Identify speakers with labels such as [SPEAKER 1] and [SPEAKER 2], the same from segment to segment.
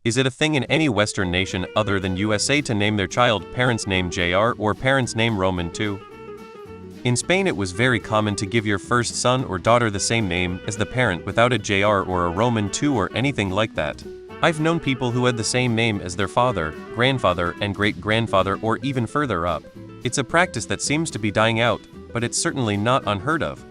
[SPEAKER 1] Is it a thing in any Western nation other than USA to name their child parent's name JR or parent's name Roman too? In Spain it was very common to give your first son or daughter the same name as the parent without a JR or a Roman II or anything like that. I've known people who had the same name as their father, grandfather, and great-grandfather or even further up. It's a practice that seems to be dying out, but it's certainly not unheard of.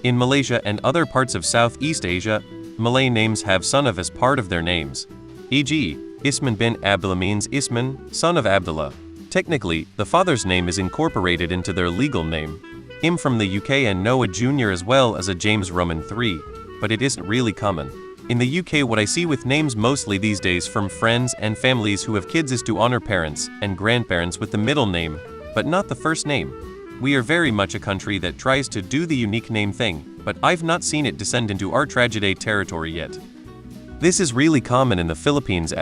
[SPEAKER 1] In Malaysia and other parts of Southeast Asia, Malay names have son of as part of their names. E.g., Isman bin Abdullah means Isman, son of Abdullah. Technically, the father's name is incorporated into their legal name. I'm from the UK and know a Junior as well as a James Roman III, but it isn't really common. In the UK, what I see with names mostly these days from friends and families who have kids is to honor parents and grandparents with the middle name, but not the first name. We are very much a country that tries to do the unique name thing, but I've not seen it descend into our tragedy territory yet. This is really common in the Philippines.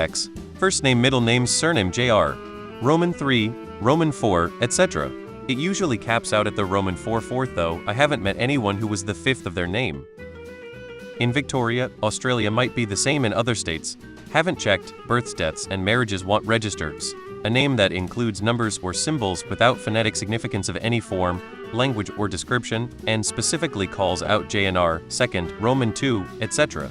[SPEAKER 1] First name, middle name, surname JR, Roman III, Roman IV, etc. It usually caps out at the Roman IV though. I haven't met anyone who was the fifth of their name. In Victoria, Australia might be the same in other states. Haven't checked. Births, deaths, and marriages want registers. A name that includes numbers or symbols without phonetic significance of any form, language, or description, and specifically calls out JNR, second, Roman II, etc.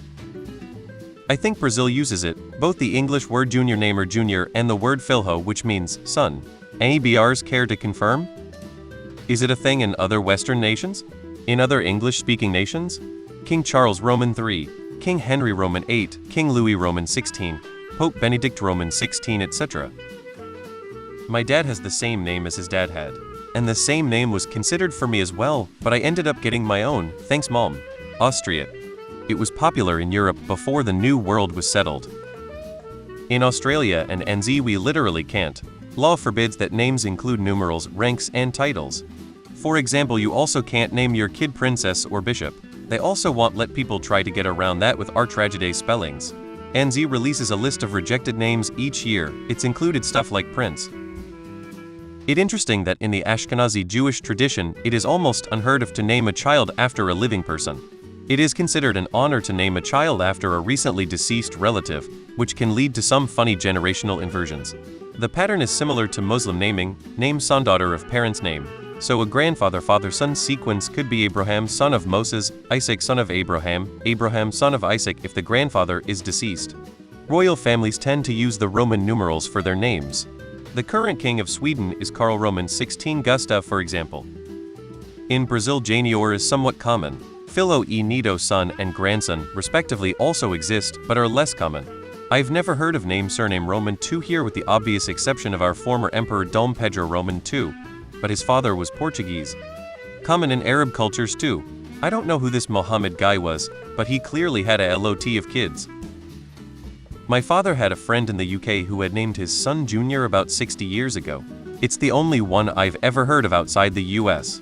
[SPEAKER 1] I think Brazil uses it, both the English word junior name or junior and the word filho, which means son. Any BRs care to confirm? Is it a thing in other Western nations? In other English-speaking nations? King Charles Roman III, King Henry Roman VIII, King Louis Roman XVI, Pope Benedict Roman XVI, etc. My dad has the same name as his dad had, and the same name was considered for me as well, but I ended up getting my own, thanks mom. Austria. It was popular in Europe before the New World was settled. In Australia and NZ we literally can't. Law forbids that names include numerals, ranks, and titles. For example, you also can't name your kid princess or bishop. They also won't let people try to get around that with our tragedy spellings. NZ releases a list of rejected names each year. It's included stuff like Prince. It's interesting that in the Ashkenazi Jewish tradition, it is almost unheard of to name a child after a living person. It is considered an honor to name a child after a recently deceased relative, which can lead to some funny generational inversions. The pattern is similar to Muslim naming, name son daughter of parent's name. So a grandfather father son sequence could be Abraham son of Moses, Isaac son of Abraham, Abraham son of Isaac if the grandfather is deceased. Royal families tend to use the Roman numerals for their names. The current king of Sweden is Karl Roman XVI Gustav, for example. In Brazil, Junior is somewhat common. Filho e Neto, son and grandson, respectively, also exist, but are less common. I've never heard of name surname Roman II here with the obvious exception of our former emperor Dom Pedro Roman II, but his father was Portuguese. Common in Arab cultures too. I don't know who this Mohammed guy was, but he clearly had a lot of kids. My father had a friend in the UK who had named his son Junior about 60 years ago. It's the only one I've ever heard of outside the US.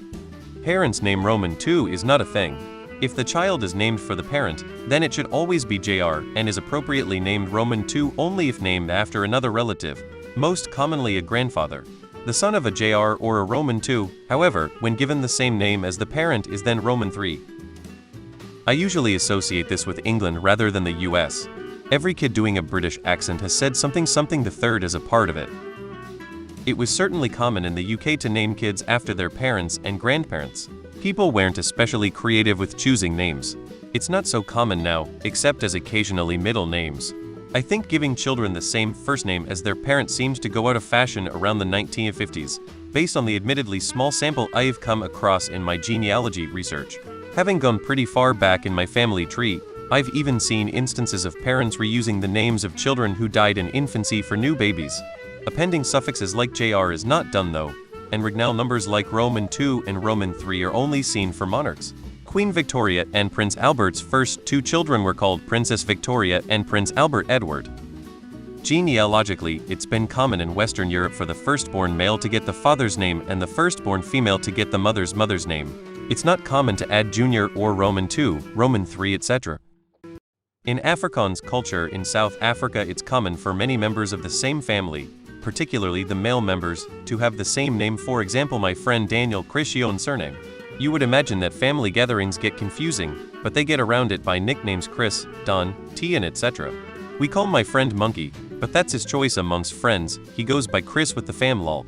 [SPEAKER 1] Parent's name Roman II is not a thing. If the child is named for the parent, then it should always be JR and is appropriately named Roman II only if named after another relative, most commonly a grandfather. The son of a JR or a Roman II, however, when given the same name as the parent is then Roman III. I usually associate this with England rather than the US. Every kid doing a British accent has said something the third as a part of it. It was certainly common in the UK to name kids after their parents and grandparents. People weren't especially creative with choosing names. It's not so common now, except as occasionally middle names. I think giving children the same first name as their parent seems to go out of fashion around the 1950s, based on the admittedly small sample I've come across in my genealogy research. Having gone pretty far back in my family tree, I've even seen instances of parents reusing the names of children who died in infancy for new babies. Appending suffixes like JR is not done though, and regnal numbers like Roman II and Roman III are only seen for monarchs. Queen Victoria and Prince Albert's first two children were called Princess Victoria and Prince Albert Edward. Genealogically, it's been common in Western Europe for the firstborn male to get the father's name and the firstborn female to get the mother's name. It's not common to add Junior or Roman II, Roman III, etc. In Afrikaans culture in South Africa, it's common for many members of the same family, particularly the male members, to have the same name. For example, my friend Daniel Christian surname. You would imagine that family gatherings get confusing, but they get around it by nicknames Chris, Don, Tian, etc. We call my friend Monkey, but that's his choice amongst friends, he goes by Chris with the fam lol.